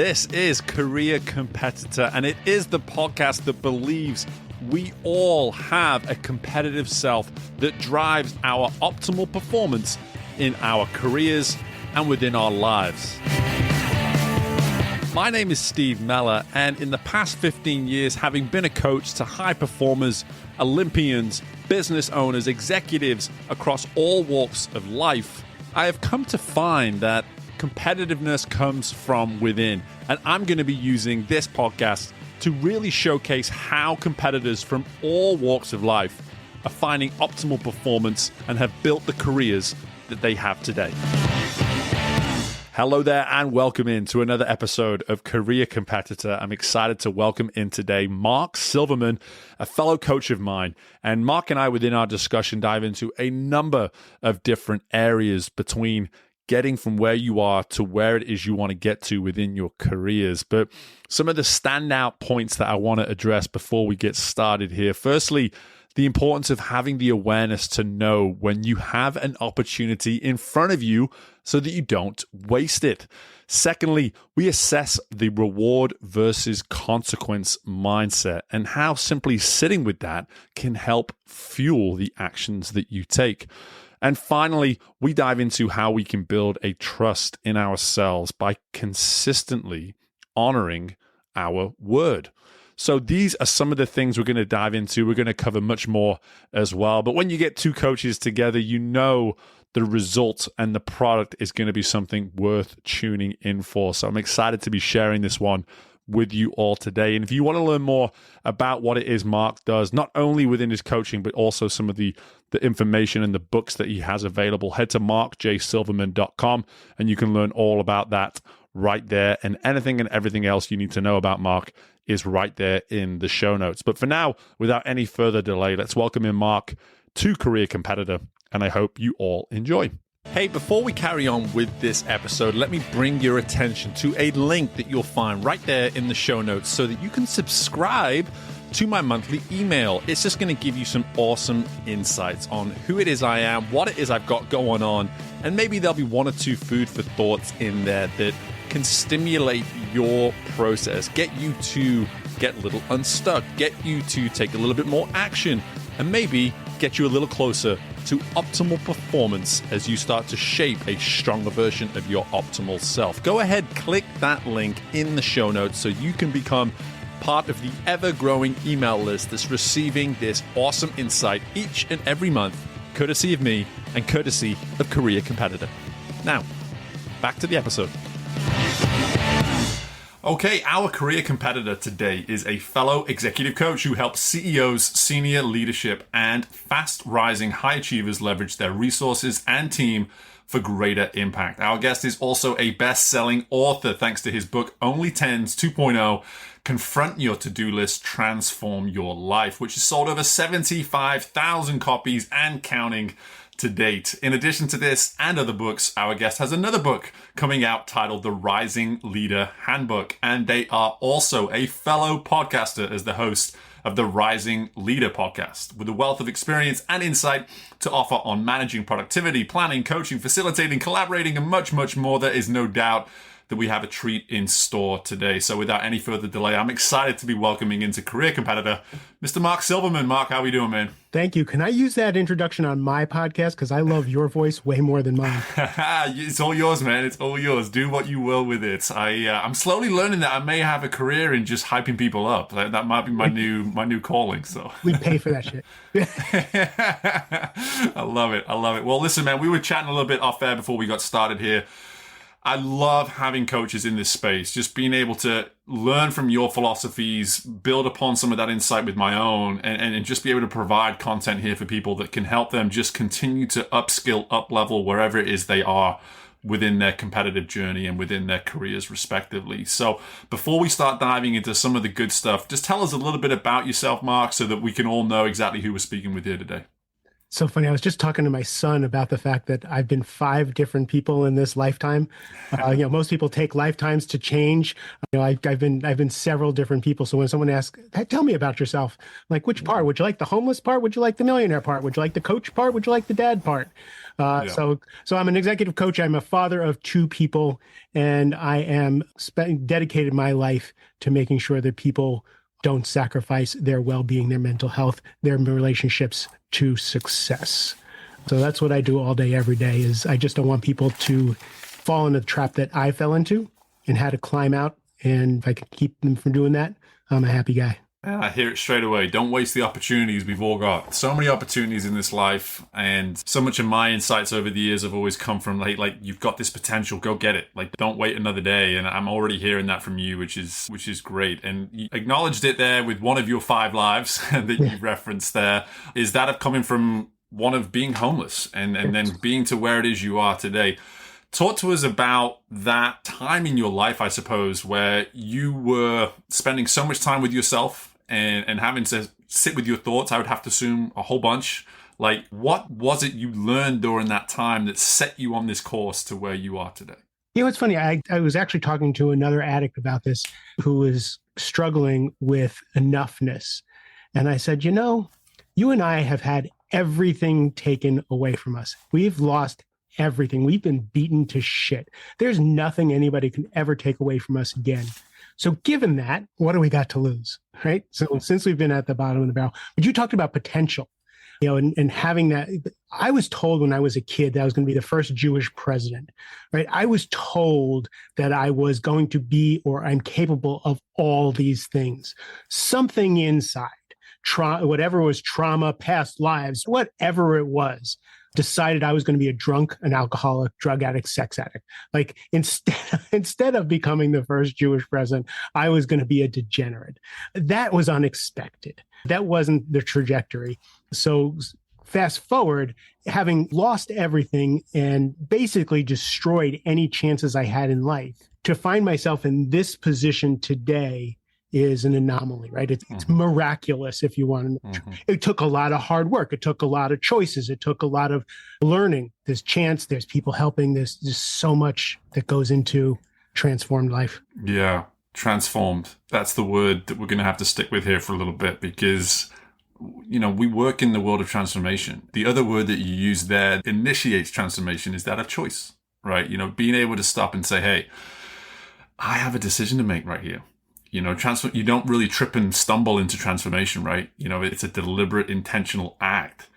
This is Career Competitor, and it is the podcast that believes we all have a competitive self that drives our optimal performance in our careers and within our lives. My name is Steve Mellor, and in the past 15 years, having been a coach to high performers, Olympians, business owners, executives across all walks of life, I have come to find that competitiveness comes from within. And I'm going to be using this podcast to really showcase how competitors from all walks of life are finding optimal performance and have built the careers that they have today. Hello there and welcome into another episode of Career Competitor. I'm excited to welcome in today Mark Silverman, a fellow coach of mine. And Mark and I, within our discussion, dive into a number of different areas between getting from where you are to where it is you want to get to within your careers. But some of the standout points that I want to address before we get started here. Firstly, the importance of having the awareness to know when you have an opportunity in front of you so that you don't waste it. Secondly, we assess the reward versus consequence mindset and how simply sitting with that can help fuel the actions that you take. And finally, we dive into how we can build a trust in ourselves by consistently honoring our word. So these are some of the things we're going to dive into. We're going to cover much more as well. But when you get two coaches together, you know the result and the product is going to be something worth tuning in for. So I'm excited to be sharing this one with you all today. And if you want to learn more about what it is Mark does, not only within his coaching, but also some of the information and the books that he has available, head to markjsilverman.com and you can learn all about that right there. And anything and everything else you need to know about Mark is right there in the show notes. But for now, without any further delay, let's welcome in Mark to Career Competitor, and I hope you all enjoy. Hey, before we carry on with this episode, let me bring your attention to a link that you'll find right there in the show notes so that you can subscribe to my monthly email. It's just going to give you some awesome insights on who it is I am, what it is I've got going on, and maybe there'll be one or two food for thoughts in there that can stimulate your process, get you to get a little unstuck, get you to take a little bit more action, and maybe get you a little closer to optimal performance as you start to shape a stronger version of your optimal self. Go ahead, click that link in the show notes so you can become part of the ever-growing email list that's receiving this awesome insight each and every month, courtesy of me and courtesy of Career Competitor. Now, back to the episode. Okay, our career competitor today is a fellow executive coach who helps CEOs, senior leadership, and fast-rising high achievers leverage their resources and team for greater impact. Our guest is also a best-selling author thanks to his book, Only Tens 2.0, Confront Your To-Do List, Transform Your Life, which has sold over 75,000 copies and counting to date. In addition to this and other books, our guest has another book coming out titled The Rising Leader Handbook, and they are also a fellow podcaster as the host of the Rising Leader podcast, with a wealth of experience and insight to offer on managing productivity, planning, coaching, facilitating, collaborating, and much, much more. There is no doubt that we have a treat in store today. So without any further delay, I'm excited to be welcoming into Career Competitor, Mr. Mark Silverman. Mark, how are we doing, man? Thank you. Can I use that introduction on my podcast? Because I love your voice way more than mine. It's all yours, man. It's all yours. Do what you will with it. I'm slowly learning that I may have a career in just hyping people up. That might be my new calling. So we pay for that shit. I love it. Well, listen, man, we were chatting a little bit off air before we got started here. I love having coaches in this space, just being able to learn from your philosophies, build upon some of that insight with my own, and just be able to provide content here for people that can help them just continue to upskill, up-level wherever it is they are within their competitive journey and within their careers respectively. So before we start diving into some of the good stuff, just tell us a little bit about yourself, Mark, so that we can all know exactly who we're speaking with here today. So funny. I was just talking to my son about the fact that I've been five different people in this lifetime. Most people take lifetimes to change. I've been several different people. So when someone asks, "Hey, tell me about yourself," like, which part? Would you like the homeless part? Would you like the millionaire part? Would you like the coach part? Would you like the dad part? Yeah. So I'm an executive coach. I'm a father of two people, and I am dedicated my life to making sure that people don't sacrifice their well-being, their mental health, their relationships to success. So that's what I do all day, every day, is I just don't want people to fall into the trap that I fell into and had to climb out. And if I can keep them from doing that, I'm a happy guy. I hear it straight away. Don't waste the opportunities we've all got. So many opportunities in this life, and so much of my insights over the years have always come from like you've got this potential, go get it. Like, don't wait another day. And I'm already hearing that from you, which is great. And you acknowledged it there with one of your 5 lives that you referenced there. Is that of coming from one of being homeless and then being to where it is you are today? Talk to us about that time in your life, I suppose, where you were spending so much time with yourself and having to sit with your thoughts. I would have to assume a whole bunch. Like, what was it you learned during that time that set you on this course to where you are today? It's funny. I was actually talking to another addict about this who was struggling with enoughness. And I said, you and I have had everything taken away from us. We've lost everything. We've been beaten to shit. There's nothing anybody can ever take away from us again. So given that, what do we got to lose, right? So since we've been at the bottom of the barrel, but you talked about potential, and having that. I was told when I was a kid that I was going to be the first Jewish president, right? I was told that I was going to be, or I'm capable of all these things. Something inside, whatever was trauma, past lives, whatever it was, decided I was going to be a drunk, an alcoholic, drug addict, sex addict. Like, instead of becoming the first Jewish president, I was going to be a degenerate. That was unexpected. That wasn't the trajectory. So fast forward, having lost everything and basically destroyed any chances I had in life, to find myself in this position today is an anomaly, right? It's miraculous, if you want. It took a lot of hard work. It took a lot of choices. It took a lot of learning. There's chance, there's people helping. There's just so much that goes into transformed life. Yeah, transformed. That's the word that we're going to have to stick with here for a little bit, because we work in the world of transformation. The other word that you use there, initiates transformation, is that of choice, right? Being able to stop and say, hey, I have a decision to make right here. You don't really trip and stumble into transformation, right? It's a deliberate, intentional act.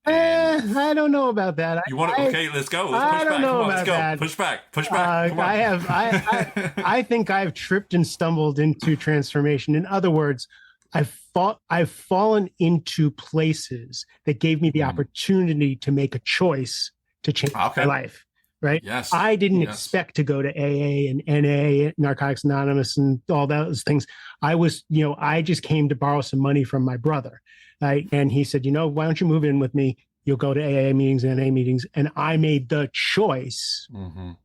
I don't know about that. You want to? Okay, let's go. Let's push back. Come on, let's go. That. Push back. Push back. Come on. I think I've tripped and stumbled into transformation. In other words, I've fallen into places that gave me the opportunity to make a choice to change my life. Right? Yes. I didn't expect to go to AA and NA, Narcotics Anonymous, and all those things. I just came to borrow some money from my brother. Right? And he said, why don't you move in with me? You'll go to AA meetings and NA meetings. And I made the choice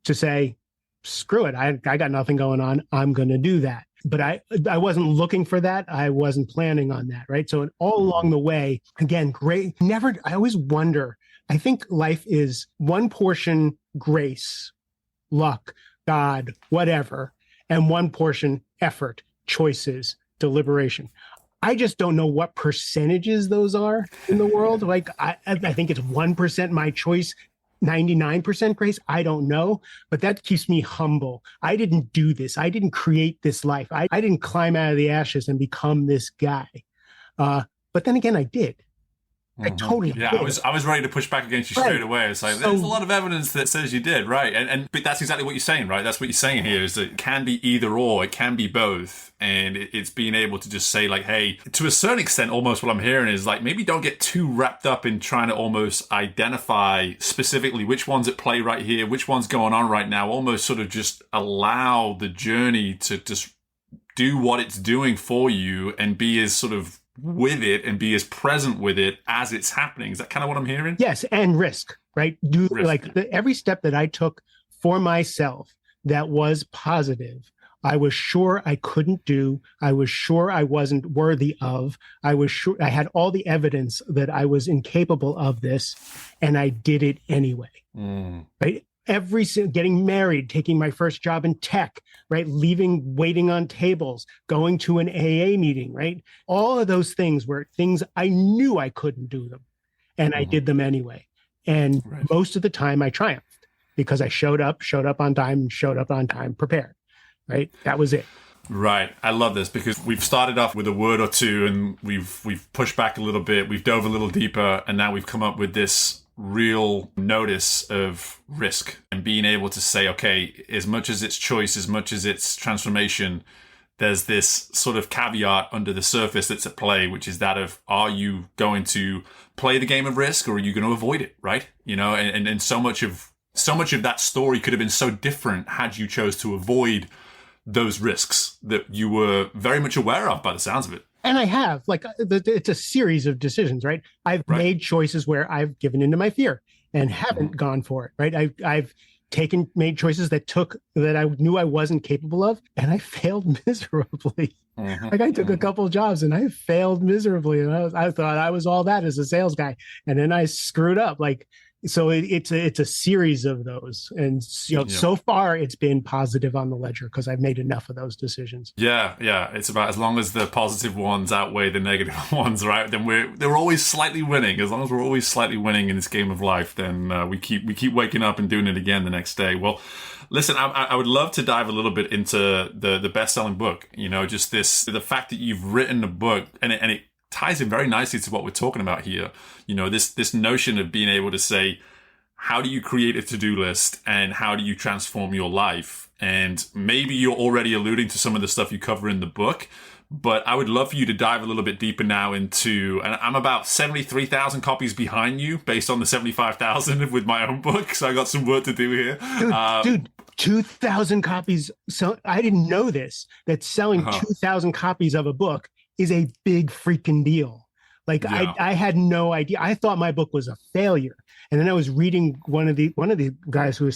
to say, screw it. I got nothing going on. I'm going to do that. But I wasn't looking for that. I wasn't planning on that. Right. So all along the way, again, great. I always wonder, I think life is one portion grace, luck, God, whatever, and one portion effort, choices, deliberation. I just don't know what percentages those are in the world. Like, I think it's 1% my choice, 99% grace. I don't know, but that keeps me humble. I didn't do this. I didn't create this life. I didn't climb out of the ashes and become this guy. But then again, I did. I totally did. I was ready to push back against you straight away. It's like, there's a lot of evidence that says you did, right? But that's exactly what you're saying, right? That's what you're saying here, is that it can be either or, it can be both. And it's being able to just say, like, hey, to a certain extent, almost what I'm hearing is like, maybe don't get too wrapped up in trying to almost identify specifically which one's at play right here, which one's going on right now. Almost sort of just allow the journey to just do what it's doing for you and be as sort of with it and be as present with it as it's happening. Is that kind of what I'm hearing? Yes, and risk, right? Every step that I took for myself that was positive, I was sure I couldn't do. I was sure I wasn't worthy of. I was sure I had all the evidence that I was incapable of this, and I did it anyway. Right? Getting married, taking my first job in tech, right? Leaving, waiting on tables, going to an AA meeting, right? All of those things were things I knew I couldn't do them, and I did them anyway. And most of the time I triumphed because I showed up on time, prepared. Right. That was it. Right. I love this because we've started off with a word or two and we've pushed back a little bit. We've dove a little deeper and now we've come up with this real notice of risk and being able to say, okay, as much as it's choice, as much as it's transformation, there's this sort of caveat under the surface that's at play, which is that of, are you going to play the game of risk or are you going to avoid it? Right. You know, and so much of that story could have been so different had you chose to avoid those risks that you were very much aware of by the sounds of it. And I have, it's a series of decisions, right? I've made choices where I've given into my fear and haven't gone for it, right? I've made choices that I knew I wasn't capable of, and I failed miserably. Like I took a couple of jobs and I failed miserably, and I thought I was all that as a sales guy, and then I screwed up. So it's a series of those, and so far it's been positive on the ledger because I've made enough of those decisions. Yeah. It's about as long as the positive ones outweigh the negative ones, right? Then we're always slightly winning. As long as we're always slightly winning in this game of life, then we keep waking up and doing it again the next day. Well, listen, I would love to dive a little bit into the best-selling book. Just the fact that you've written a book and it ties in very nicely to what we're talking about here. This notion of being able to say, how do you create a to-do list and how do you transform your life? And maybe you're already alluding to some of the stuff you cover in the book, but I would love for you to dive a little bit deeper now into, and I'm about 73,000 copies behind you based on the 75,000 with my own book. So I got some work to do here. Dude, 2,000 copies. So I didn't know this, that selling 2,000 copies of a book is a big freaking deal. I had no idea. I thought my book was a failure. And then I was reading one of the guys who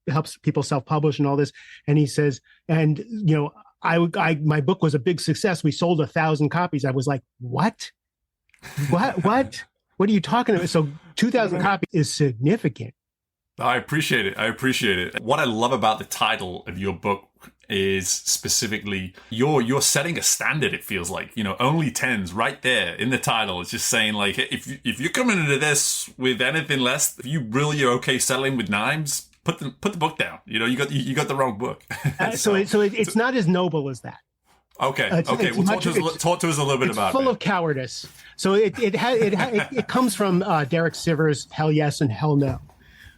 helps people self-publish and all this. And he says, and my book was a big success. We sold 1,000 copies. I was like, what? What are you talking about? So 2,000 copies is significant. I appreciate it. What I love about the title of your book is specifically you're setting a standard. It feels like, only tens right there in the title. It's just saying like, if you're coming into this with anything less, if you really are okay settling with nines, put the book down. You got the wrong book. So it's not as noble as that. Okay. Well, talk to us a little bit about it. It's full of cowardice. So it comes from Derek Sivers' Hell Yes and Hell No.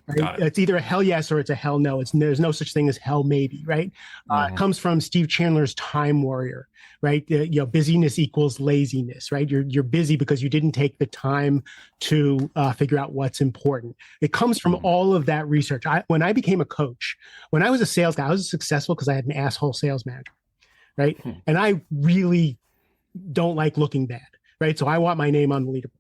Right? It's either a hell yes or it's a hell no. There's no such thing as hell maybe, right? It comes from Steve Chandler's Time Warrior, right? Busyness equals laziness, right? You're busy because you didn't take the time to figure out what's important. It comes from all of that research. When I became a coach, when I was a sales guy, I was successful because I had an asshole sales manager, right? And I really don't like looking bad, right? So I want my name on the leaderboard.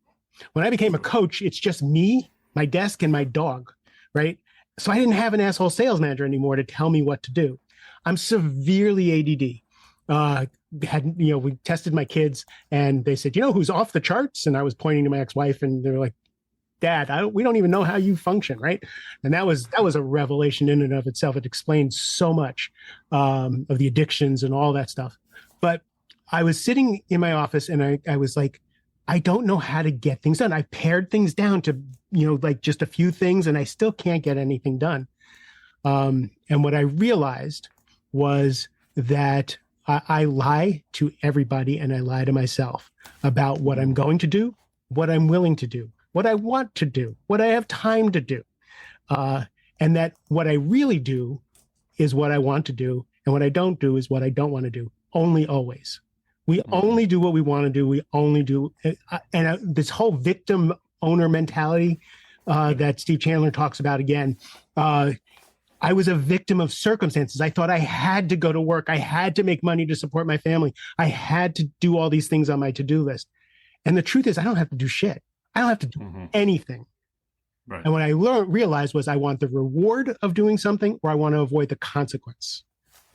When I became a coach, it's just me, my desk, and my dog. Right. So I didn't have an asshole sales manager anymore to tell me what to do. I'm severely ADD. We tested my kids and they said, who's off the charts? And I was pointing to my ex-wife and they were like, Dad, we don't even know how you function. Right. And that was a revelation in and of itself. It explained so much of the addictions and all that stuff. But I was sitting in my office and I was like, I don't know how to get things done. I pared things down to, just a few things, and I still can't get anything done. And what I realized was that I lie to everybody and I lie to myself about what I'm going to do, what I'm willing to do, what I want to do, what I have time to do. And that what I really do is what I want to do, and what I don't do is what I don't want to do. Only always. We only do what we want to do. We only do, this whole victim owner mentality that Steve Chandler talks about again. I was a victim of circumstances. I thought I had to go to work. I had to make money to support my family. I had to do all these things on my to-do list. And the truth is, I don't have to do shit. I don't have to do anything. Right. And what I realized was I want the reward of doing something, or I want to avoid the consequence.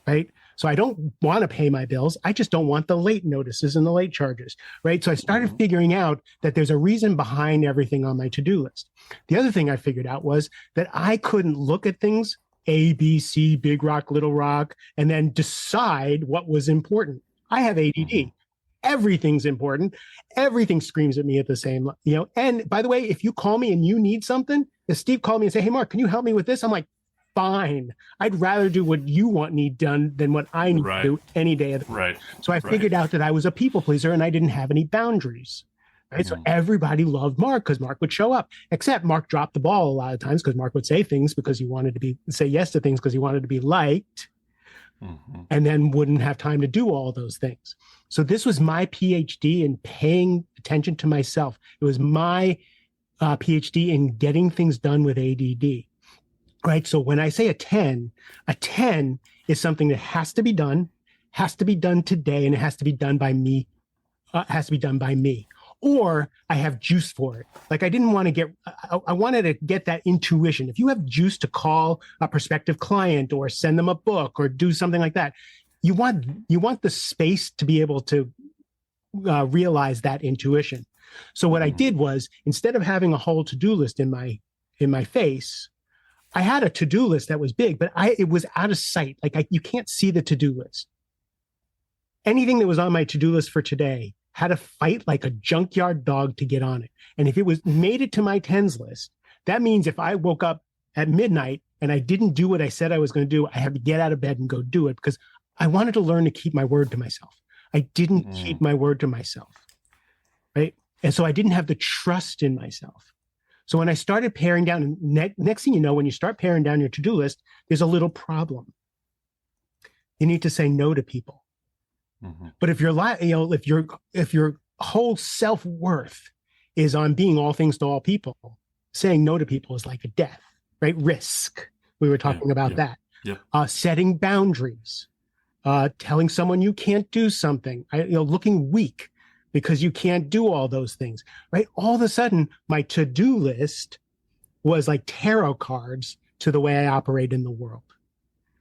Right. So I don't want to pay my bills. I just don't want the late notices and the late charges, right? So I started figuring out that there's a reason behind everything on my to-do list. The other thing I figured out was that I couldn't look at things A, B, C, big rock, little rock, and then decide what was important. I have ADD. Everything's important. Everything screams at me at the same, and by the way, if you call me and you need something, if Steve called me and say, hey, Mark, can you help me with this? I'm like, fine. I'd rather do what you need done than what I need to do any day of the week. So I figured out that I was a people pleaser and I didn't have any boundaries. Right. So everybody loved Mark because Mark would show up, except Mark dropped the ball a lot of times because Mark would say things because he wanted to say yes to things because he wanted to be liked. And then wouldn't have time to do all those things. So this was my PhD in paying attention to myself. It was my PhD in getting things done with ADD, right? So when I say a 10 is something that has to be done today, and it has to be done by me, or I have juice for it. Like I wanted to get that intuition. If you have juice to call a prospective client or send them a book or do something like that, you want the space to be able to realize that intuition. So what I did was, instead of having a whole to-do list in my face, I had a to-do list that was big, but it was out of sight. Like you can't see the to-do list. Anything that was on my to-do list for today had to fight like a junkyard dog to get on it. And if it made it to my 10s list, that means if I woke up at midnight and I didn't do what I said I was going to do, I had to get out of bed and go do it because I wanted to learn to keep my word to myself. I didn't keep my word to myself, right? And so I didn't have the trust in myself. So when I started paring down, next thing you know, when you start paring down your to-do list, there's a little problem. You need to say no to people. But if your whole self-worth is on being all things to all people, saying no to people is like a death, right? Risk. We were talking about that. Setting boundaries, telling someone you can't do something, looking weak because you can't do all those things, right? All of a sudden, my to-do list was like tarot cards to the way I operate in the world.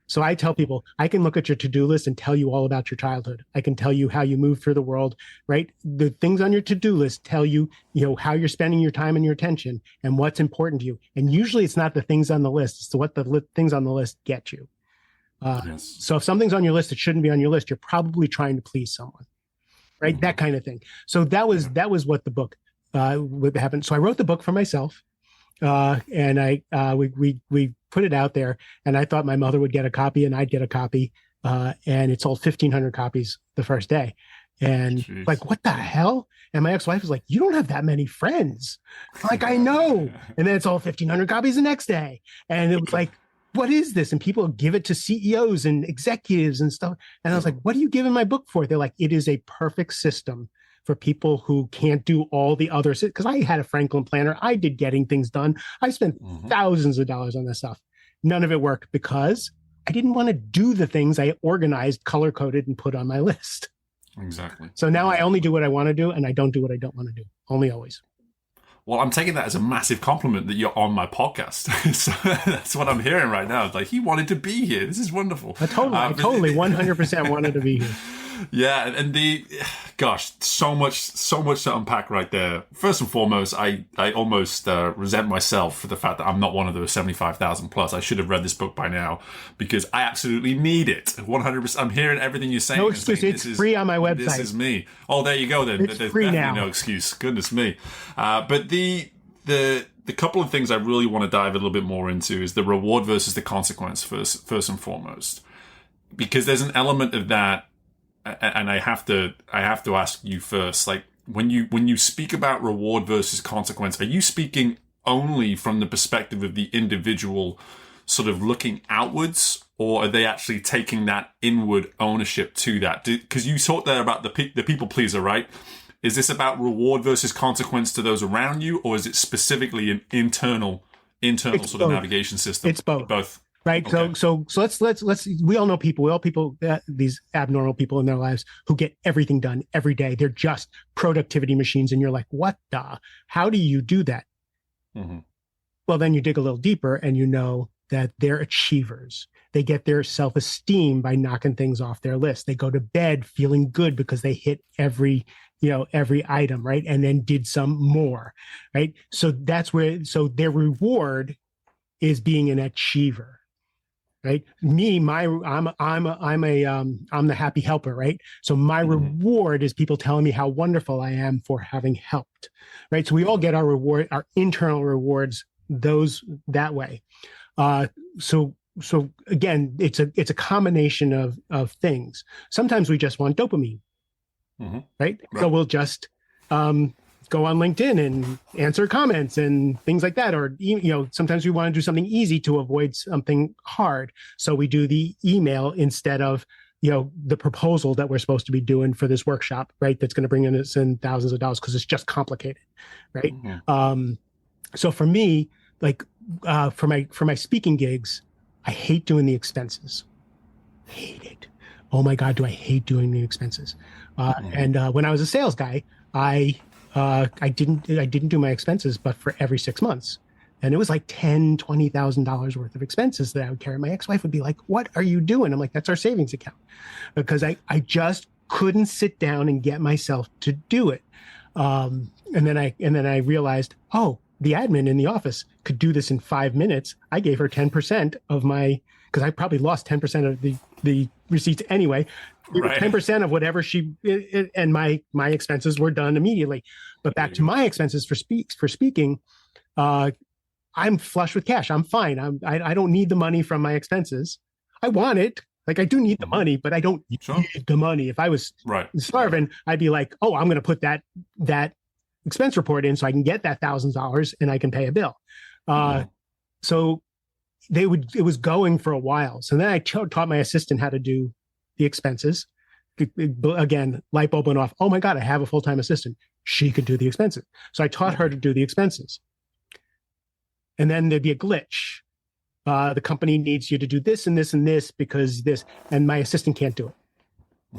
So I tell people, I can look at your to-do list and tell you all about your childhood. I can tell you how you move through the world, right? The things on your to-do list tell you, how you're spending your time and your attention and what's important to you. And usually it's not the things on the list. It's what the things on the list get you. So if something's on your list that shouldn't be on your list, you're probably trying to please someone, right? That kind of thing. So that was what the book would happen. So I wrote the book for myself. And we put it out there, and I thought my mother would get a copy and I'd get a copy. And it sold 1,500 copies the first day. And like, what the hell? And my ex-wife was like, you don't have that many friends. I'm like, I know. And then it sold 1,500 copies the next day. And it was like, what is this? And people give it to CEOs and executives and stuff. And I was like, what are you giving my book for? They're like, it is a perfect system for people who can't do all the other, because I had a Franklin planner. I did getting things done. I spent thousands of dollars on this stuff. None of it worked because I didn't want to do the things I organized, color-coded, and put on my list. Exactly. So now I only do what I want to do, and I don't do what I don't want to do. Only always. Well, I'm taking that as a massive compliment that you're on my podcast. So that's what I'm hearing right now. It's like, he wanted to be here. This is wonderful. I totally 100% wanted to be here. Yeah, and so much to unpack right there. First and foremost, I almost resent myself for the fact that I'm not one of those 75,000 plus. I should have read this book by now because I absolutely need it. 100%. I'm hearing everything you're saying. No excuse. It's free on my website. This is me. Oh, there you go then. It's There's free definitely now. No excuse. Goodness me. But the couple of things I really want to dive a little bit more into is the reward versus the consequence first and foremost, because there's an element of that. And I have to ask you first, like when you speak about reward versus consequence, are you speaking only from the perspective of the individual sort of looking outwards, or are they actually taking that inward ownership to that? Because you talked there about the people pleaser, right? Is this about reward versus consequence to those around you, or is it specifically an internal sort of navigation system? It's both. Both. Right. Okay. So let's we all know people, these abnormal people in their lives who get everything done every day. They're just productivity machines. And you're like, how do you do that? Well, then you dig a little deeper and you know that they're achievers. They get their self-esteem by knocking things off their list. They go to bed feeling good because they hit every item, right? And then did some more, right? So that's where, so their reward is being an achiever. Right. I'm the happy helper. Right. So my reward is people telling me how wonderful I am for having helped. Right. So we all get our reward, our internal rewards, those that way. So again, it's a combination of things. Sometimes we just want dopamine. Right. So we'll just, go on LinkedIn and answer comments and things like that. Or, sometimes we want to do something easy to avoid something hard. So we do the email instead of, the proposal that we're supposed to be doing for this workshop, right? That's going to bring us in thousands of dollars because it's just complicated. Right. So for me, like, for my speaking gigs, I hate doing the expenses. Hate it. Oh my God, do I hate doing the expenses. And when I was a sales guy, I didn't do my expenses, but for every 6 months. And it was like $10,000-$20,000 worth of expenses that I would carry. My ex-wife would be like, "What are you doing?" I'm like, "That's our savings account," because I just couldn't sit down and get myself to do it. And then I realized, oh, the admin in the office could do this in 5 minutes. I gave her 10% of my, because I probably lost 10% of the receipts anyway. 10% of whatever and my expenses were done immediately. But back to my expenses for speaking, I'm flush with cash. I'm fine. I don't need the money from my expenses. I want it. Like, I do need the money, but I don't need the money. If I was starving, I'd be like, oh, I'm going to put that expense report in so I can get that $1,000 and I can pay a bill. So it was going for a while. So then I taught my assistant how to do the expenses. Again, light bulb went off. Oh my God, I have a full-time assistant. She could do the expenses. So I taught her to do the expenses. And then there'd be a glitch. The company needs you to do this and this and this because this, and my assistant can't do it.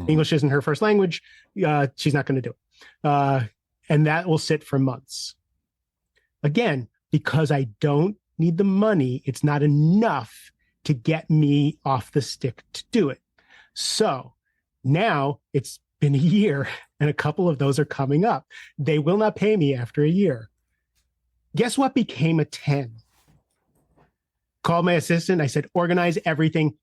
English isn't her first language. She's not going to do it. And that will sit for months. Again, because I don't need the money, it's not enough to get me off the stick to do it. So now it's been a year and a couple of those are coming up. They will not pay me after a year. Guess what became a 10? Called my assistant. I said, organize everything,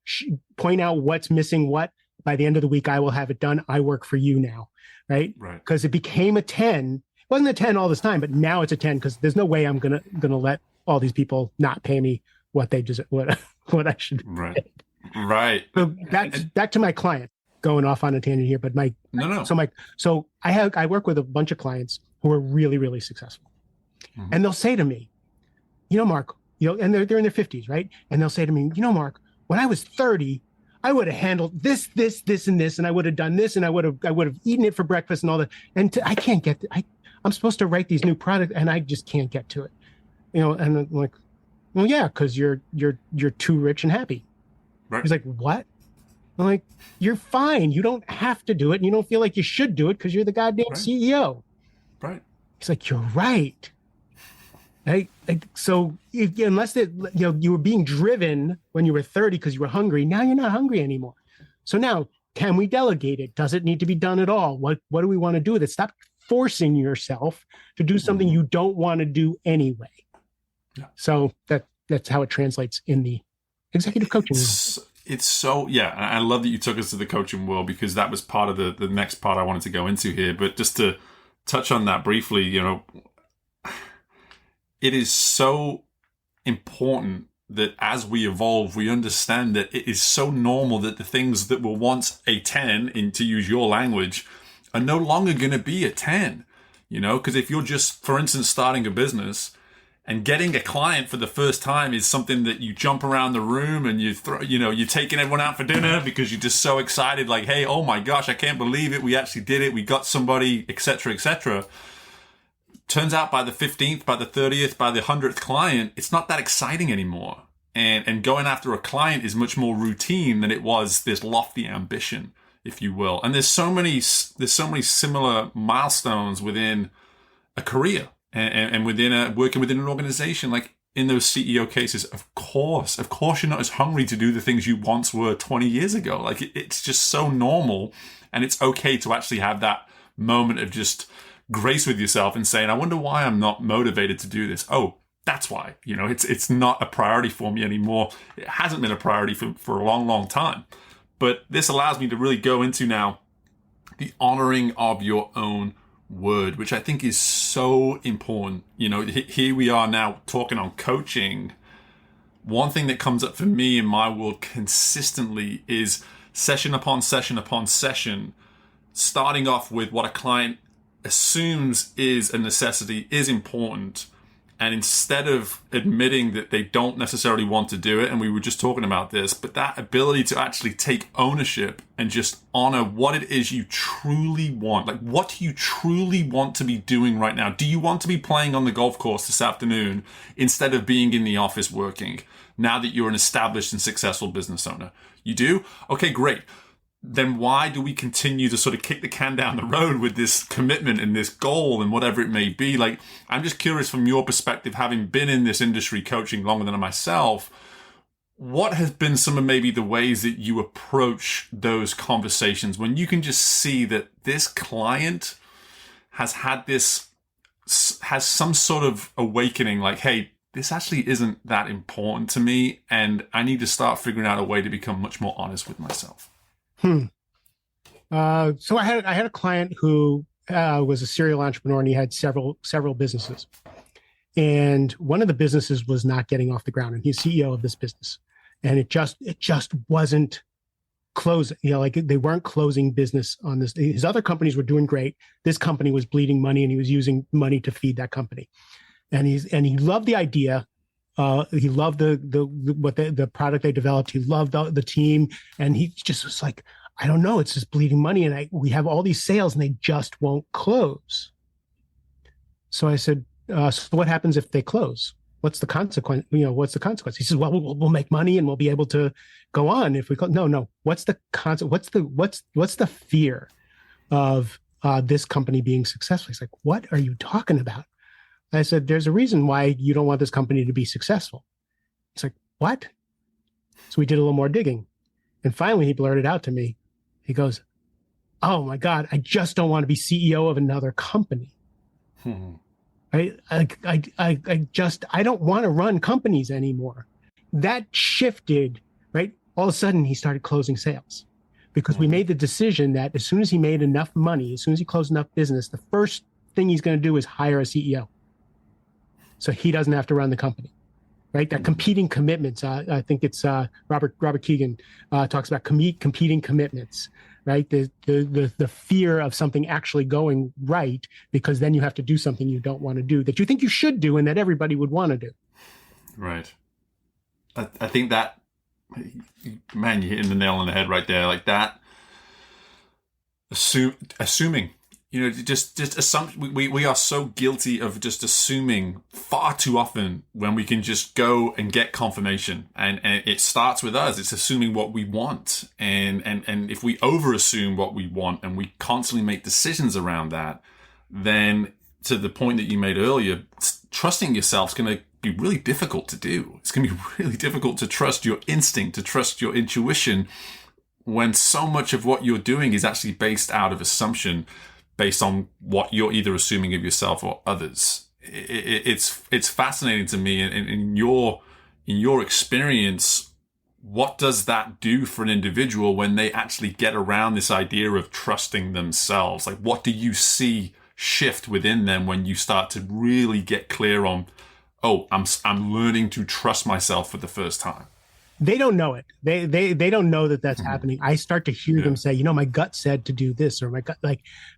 point out what's missing what. By the end of the week, I will have it done. I work for you now, right? Because it became a 10. It wasn't a 10 all this time, but now it's a 10 because there's no way I'm gonna let all these people not pay me what they just what I should. Right. So back to my client. Going off on a tangent here, but so I work with a bunch of clients who are really, really successful, and they'll say to me, Mark, and they're in their 50s, right? And they'll say to me, Mark, when I was 30, I would have handled this, and this, and I would have done this, and I would have eaten it for breakfast and all that. And I can't get. I'm supposed to write these new products, and I just can't get to it. And I'm like, well, yeah, because you're too rich and happy. Right. He's like, what? I'm like, you're fine. You don't have to do it, and you don't feel like you should do it because you're the goddamn CEO. Right. He's like, you're right. So unless you were being driven when you were 30 because you were hungry, now you're not hungry anymore. So now, can we delegate it? Does it need to be done at all? What do we want to do with it? Stop forcing yourself to do something you don't want to do anyway. Yeah. So that's how it translates in the executive coaching world. It's so, I love that you took us to the coaching world because that was part of the next part I wanted to go into here. But just to touch on that briefly, it is so important that as we evolve, we understand that it is so normal that the things that were once a 10, in to use your language, are no longer going to be a 10, because if you're just, for instance, starting a business and getting a client for the first time is something that you jump around the room and you're taking everyone out for dinner because you're just so excited, like, hey, oh my gosh, I can't believe it. We actually did it. We got somebody, etc., etc. Turns out by the 15th, by the 30th, by the 100th client, it's not that exciting anymore. And going after a client is much more routine than it was this lofty ambition, if you will. And there's so many similar milestones within a career and within working within an organization. Like in those CEO cases, of course, you're not as hungry to do the things you once were 20 years ago. Like it's just so normal, and it's okay to actually have that moment of just grace with yourself and saying, I wonder why I'm not motivated to do this. Oh, that's why. It's not a priority for me anymore. It hasn't been a priority for a long, long time. But this allows me to really go into now the honoring of your own word, which I think is so important. Here we are now talking on coaching. One thing that comes up for me in my world consistently is session upon session upon session, starting off with what a client assumes is a necessity, is important. And instead of admitting that they don't necessarily want to do it, and we were just talking about this, but that ability to actually take ownership and just honor what it is you truly want. Like, what do you truly want to be doing right now? Do you want to be playing on the golf course this afternoon instead of being in the office working, now that you're an established and successful business owner? You do? Okay, great. Then why do we continue to sort of kick the can down the road with this commitment and this goal and whatever it may be? Like, I'm just curious from your perspective, having been in this industry coaching longer than myself, what has been some of maybe the ways that you approach those conversations when you can just see that this client has some sort of awakening, like, hey, this actually isn't that important to me, and I need to start figuring out a way to become much more honest with myself. So I had a client who was a serial entrepreneur, and he had several businesses. And one of the businesses was not getting off the ground, and he's CEO of this business. And it just wasn't closing. Like they weren't closing business on this. His other companies were doing great. This company was bleeding money, and he was using money to feed that company. And he loved the idea. He loved the product they developed. He loved the team, and he just was like, I don't know, it's just bleeding money, and we have all these sales, and they just won't close. So I said, so what happens if they close? What's the consequence? What's the consequence? He says, well, we'll make money, and we'll be able to go on if we close. No. What's the consequence? What's the fear of this company being successful? He's like, what are you talking about? I said, there's a reason why you don't want this company to be successful. He's like, what? So we did a little more digging. And finally, he blurted out to me. He goes, oh my God, I just don't want to be CEO of another company. I don't want to run companies anymore. That shifted, right? All of a sudden, he started closing sales because we made the decision that as soon as he made enough money, as soon as he closed enough business, the first thing he's going to do is hire a CEO. So he doesn't have to run the company, right? That competing commitments. I think it's Robert Keegan talks about competing commitments, right? The fear of something actually going right, because then you have to do something you don't want to do that you think you should do and that everybody would want to do. Right. I think that, man, you're hitting the nail on the head right there. Like that, assuming. Just assumption. We are so guilty of just assuming far too often when we can just go and get confirmation. And it starts with us. It's assuming what we want. And if we over assume what we want and we constantly make decisions around that, then to the point that you made earlier, trusting yourself is going to be really difficult to do. It's going to be really difficult to trust your instinct, to trust your intuition, when so much of what you're doing is actually based out of assumption, based on what you're either assuming of yourself or others. It's fascinating to me. And in your experience, what does that do for an individual when they actually get around this idea of trusting themselves? Like, what do you see shift within them when you start to really get clear on, oh, I'm learning to trust myself for the first time? They don't know it. They don't know that that's happening. I start to hear them say, my gut said to do this, or my gut,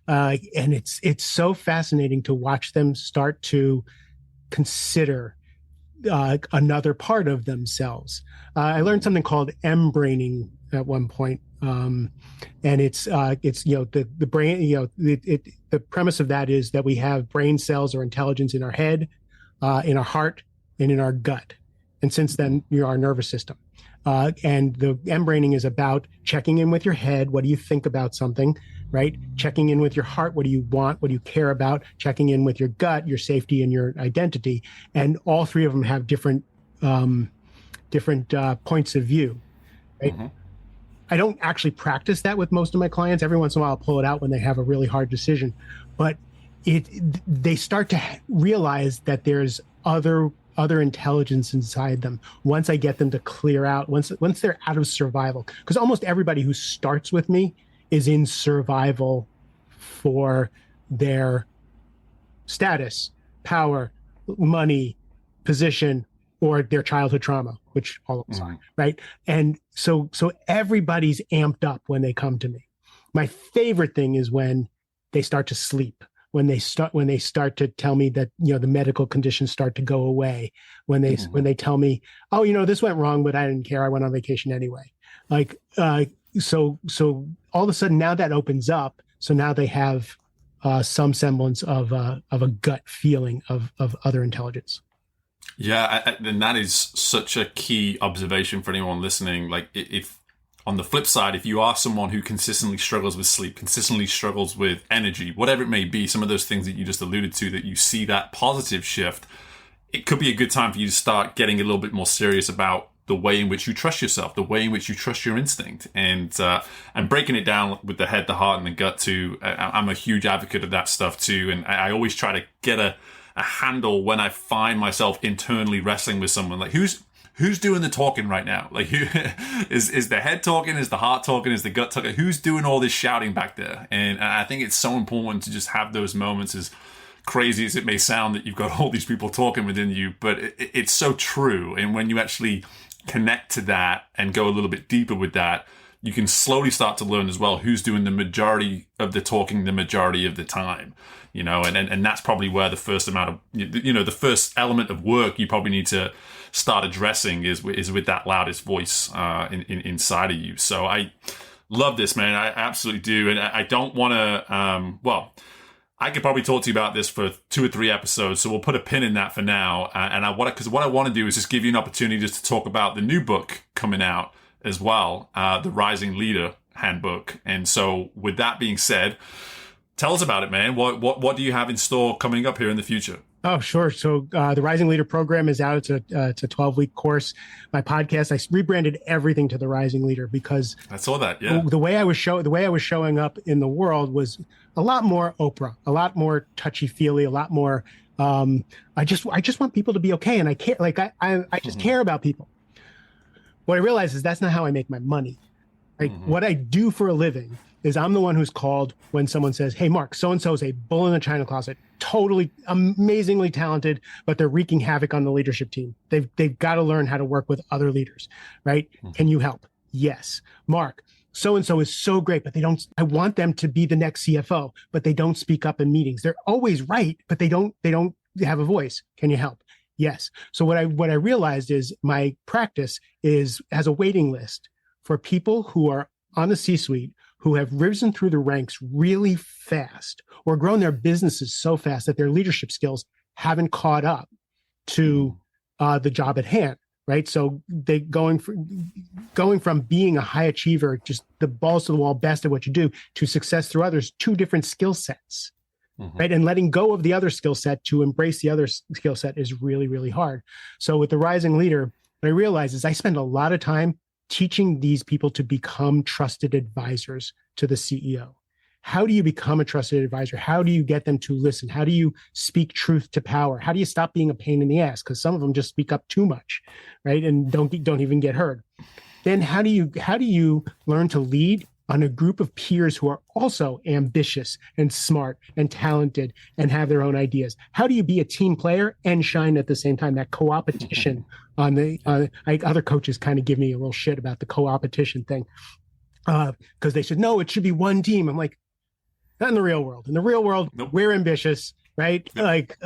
and it's so fascinating to watch them start to consider another part of themselves. I learned something called M-braining at one point. And it's the brain, the premise of that is that we have brain cells or intelligence in our head, in our heart, and in our gut. And since then, our nervous system. And the M-braining is about checking in with your head. What do you think about something? right? Checking in with your heart. What do you want? What do you care about? Checking in with your gut, your safety, and your identity. And all three of them have different points of view, right? Mm-hmm. I don't actually practice that with most of my clients. Every once in a while, I'll pull it out when they have a really hard decision, but they start to realize that there's other intelligence inside them once I get them to clear out, once they're out of survival. Because almost everybody who starts with me is in survival for their status, power, money, position, or their childhood trauma, which all of us are, right? And so everybody's amped up when they come to me. My favorite thing is when they start to sleep, when they start to tell me that, the medical conditions start to go away, when they tell me, oh, this went wrong, but I didn't care. I went on vacation anyway. So all of a sudden now that opens up. So now they have some semblance of a gut feeling of other intelligence. Yeah, and that is such a key observation for anyone listening. Like, if on the flip side, if you are someone who consistently struggles with sleep, consistently struggles with energy, whatever it may be, some of those things that you just alluded to, that you see that positive shift, it could be a good time for you to start getting a little bit more serious about the way in which you trust yourself, the way in which you trust your instinct, and breaking it down with the head, the heart, and the gut too. I'm a huge advocate of that stuff too, and I always try to get a handle when I find myself internally wrestling with someone. Like, who's doing the talking right now? Like, who is the head talking? Is the heart talking? Is the gut talking? Who's doing all this shouting back there? And I think it's so important to just have those moments, as crazy as it may sound that you've got all these people talking within you, but it's so true. And when you actually connect to that and go a little bit deeper with that, you can slowly start to learn as well who's doing the majority of the talking the majority of the time, and that's probably where the first amount of, the first element of work you probably need to start addressing is with that loudest voice inside of you. So I love this, man. I absolutely do. And I don't want to, I could probably talk to you about this for 2 or 3 episodes, so we'll put a pin in that for now. Because what I want to do is just give you an opportunity just to talk about the new book coming out as well, the Rising Leader Handbook. And so, with that being said, tell us about it, man. What do you have in store coming up here in the future? Oh, sure. So the Rising Leader program is out. It's a 12-week course. My podcast, I rebranded everything to the Rising Leader because I saw that. Yeah. The way I was showing up in the world was a lot more Oprah, a lot more touchy-feely, a lot more. I just want people to be okay, and I care. Like I just care about people. What I realize is that's not how I make my money. Like what I do for a living is I'm the one who's called when someone says, hey, Mark, so-and-so is a bull in the china closet, totally amazingly talented, but they're wreaking havoc on the leadership team. They've got to learn how to work with other leaders, right? Can you help? Yes. Mark, so-and-so is so great, but I want them to be the next CFO, but they don't speak up in meetings. They're always right, but they don't have a voice. Can you help? Yes. So what I realized is my practice has a waiting list for people who are on the C-suite, who have risen through the ranks really fast or grown their businesses so fast that their leadership skills haven't caught up to the job at hand, right? So they going from being a high achiever, just the balls to the wall, best at what you do, to success through others, 2 different skill sets, right? And letting go of the other skill set to embrace the other skill set is really, really hard. So with the Rising Leader, what I realize is I spend a lot of time teaching these people to become trusted advisors to the CEO. How do you become a trusted advisor? How do you get them to listen? How do you speak truth to power? How do you stop being a pain in the ass? Because some of them just speak up too much, right? And don't even get heard. Then how do you learn to lead on a group of peers who are also ambitious and smart and talented and have their own ideas? How do you be a team player and shine at the same time? That co-opetition on the other coaches kind of give me a little shit about the co-opetition thing because they said, no, it should be one team. I'm like, not in the real world. In the real world, nope. We're ambitious, right? Yep. Like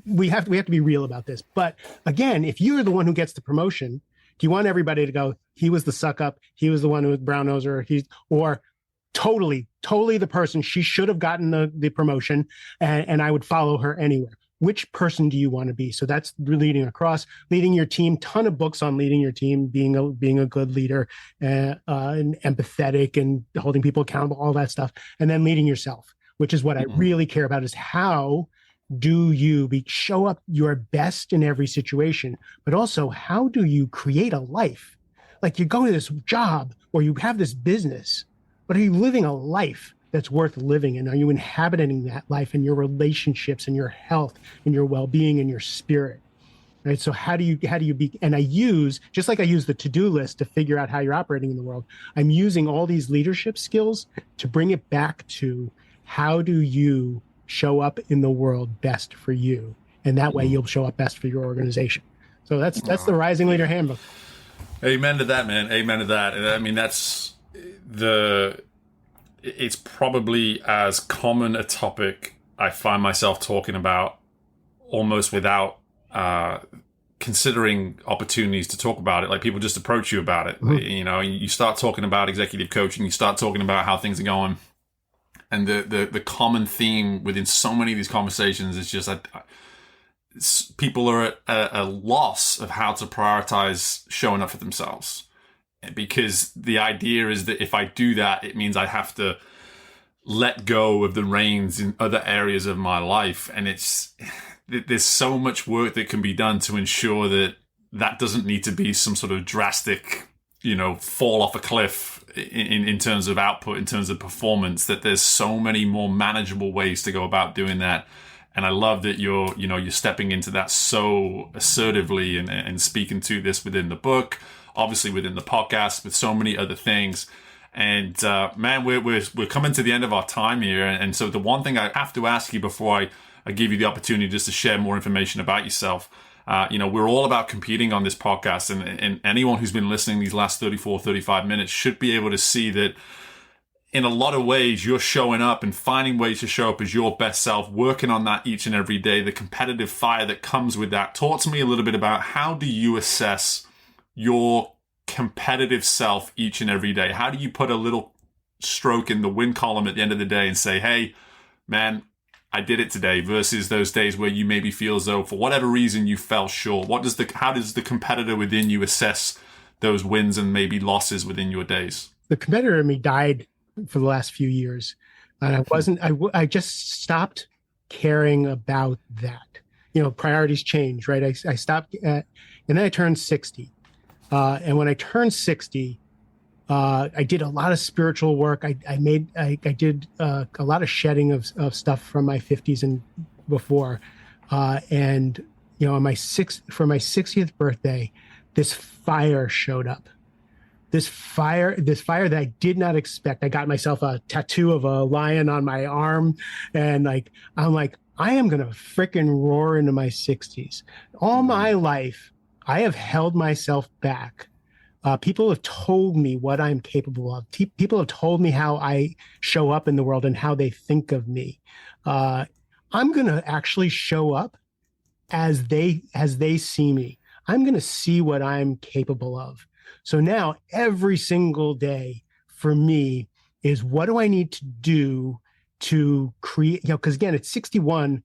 we have to be real about this. But again, if you're the one who gets the promotion, do you want everybody to go, he was the suck up, he was the one who was brown noser, or totally the person, she should have gotten the promotion and I would follow her anywhere? which person do you want to be? So that's leading across, leading your team, ton of books on leading your team, being a good leader, and empathetic and holding people accountable, all that stuff. And then leading yourself, which is what I really care about, is how do you show up your best in every situation, but also how do you create a life? Like you go to this job or you have this business, but are you living a life that's worth living? And are you inhabiting that life in your relationships and your health and your well-being and your spirit? Right. So how do you be? And I use, just like I use the to-do list to figure out how you're operating in the world, I'm using all these leadership skills to bring it back to how do you show up in the world best for you? And that way you'll show up best for your organization. So that's the Rising Leader Handbook. Amen to that, man. Amen to that. I mean, it's probably as common a topic I find myself talking about almost without considering opportunities to talk about it. Like people just approach you about it. You know, you start talking about executive coaching, you start talking about how things are going. And the common theme within so many of these conversations is just that people are at a loss of how to prioritize showing up for themselves. Because the idea is that if I do that, it means I have to let go of the reins in other areas of my life. And there's so much work that can be done to ensure that that doesn't need to be some sort of drastic, fall off a cliff in terms of output, in terms of performance, that there's so many more manageable ways to go about doing that. And I love that you're stepping into that so assertively and speaking to this within the book, obviously within the podcast, with so many other things. And man, we're coming to the end of our time here. And so the one thing I have to ask you before I give you the opportunity just to share more information about yourself, we're all about competing on this podcast, and anyone who's been listening these last 34, 35 minutes should be able to see that in a lot of ways you're showing up and finding ways to show up as your best self, working on that each and every day, the competitive fire that comes with that. Talk to me a little bit about how do you assess your competitive self each and every day? How do you put a little stroke in the win column at the end of the day and say, hey, man, I did it today, versus those days where you maybe feel as though for whatever reason you fell short? How does the competitor within you assess those wins and maybe losses within your days? The competitor in me died for the last few years, and I just stopped caring about that. Priorities change, right? I stopped and then I turned 60. And when I turned 60, I did a lot of spiritual work. I did a lot of shedding of stuff from my 50s and before. And on for my 60th birthday, this fire showed up. This fire that I did not expect. I got myself a tattoo of a lion on my arm, and I'm like, I am gonna freaking roar into my 60s. All my life, I have held myself back. People have told me what I'm capable of. People have told me how I show up in the world and how they think of me. I'm going to actually show up as they see me. I'm going to see what I'm capable of. So now every single day for me is, what do I need to do to create, because again, at 61,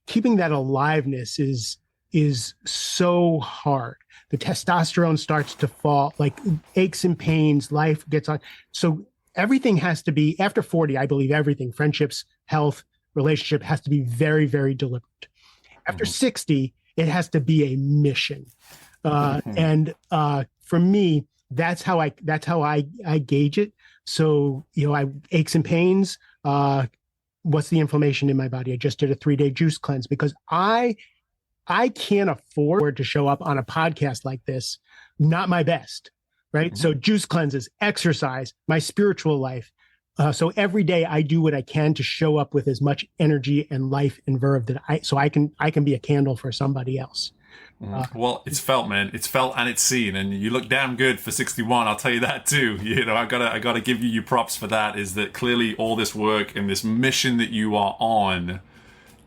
keeping that aliveness is so hard. The testosterone starts to fall, like aches and pains, life gets on. So everything has to be, after 40, I believe everything, friendships, health, relationship, has to be very, very deliberate. After 60, it has to be a mission. And for me, that's how I gauge it. So, aches and pains, what's the inflammation in my body? I just did a 3-day juice cleanse because I can't afford to show up on a podcast like this, not my best, right? Mm-hmm. So juice cleanses, exercise, my spiritual life. So every day I do what I can to show up with as much energy and life and verve so I can be a candle for somebody else. Well, it's felt, man. It's felt and it's seen, and you look damn good for 61. I'll tell you that too. I gotta give you your props for that. Is that clearly all this work and this mission that you are on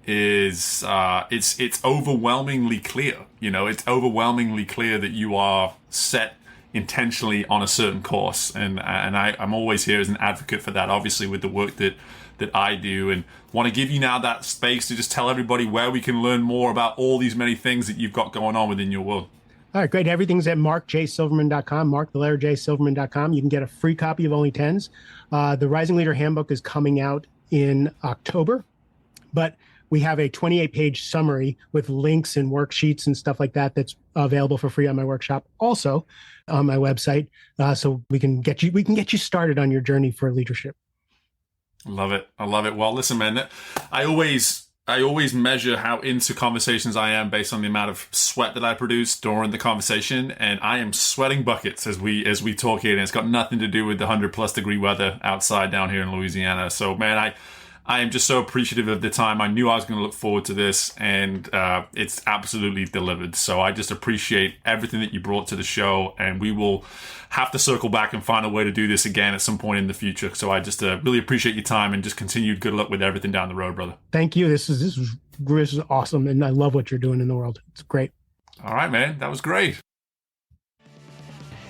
is it's overwhelmingly clear. It's overwhelmingly clear that you are set intentionally on a certain course. And I'm always here as an advocate for that, obviously, with the work that I do, and want to give you now that space to just tell everybody where we can learn more about all these many things that you've got going on within your world. All right, great. Everything's at markjsilverman.com, markthelejsilverman.com. You can get a free copy of Only Tens. The Rising Leader Handbook is coming out in October, but we have a 28-page summary with links and worksheets and stuff like that that's available for free on my workshop, also on my website, so we can get you started on your journey for leadership. Love it. I love it. Well, listen, man, I always measure how into conversations I am based on the amount of sweat that I produce during the conversation, and I am sweating buckets as we talk here, and it's got nothing to do with the 100+ degree weather outside down here in Louisiana. So, man, I am just so appreciative of the time. I knew I was going to look forward to this, and it's absolutely delivered. So I just appreciate everything that you brought to the show, and we will have to circle back and find a way to do this again at some point in the future. So I just really appreciate your time, and just continued good luck with everything down the road, brother. Thank you. This is awesome, and I love what you're doing in the world. It's great. All right, man. That was great.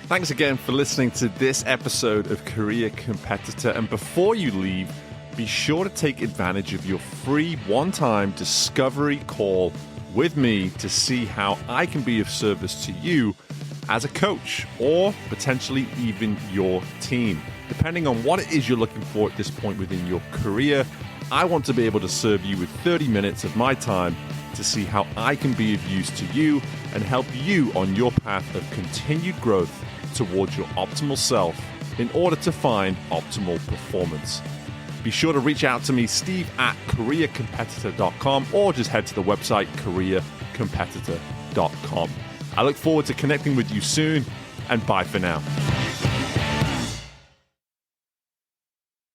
Thanks again for listening to this episode of Career Competitor. And before you leave, be sure to take advantage of your free one-time discovery call with me to see how I can be of service to you as a coach, or potentially even your team. Depending on what it is you're looking for at this point within your career, I want to be able to serve you with 30 minutes of my time to see how I can be of use to you and help you on your path of continued growth towards your optimal self in order to find optimal performance. Be sure to reach out to me, steve@careercompetitor.com, or just head to the website, careercompetitor.com. I look forward to connecting with you soon, and bye for now.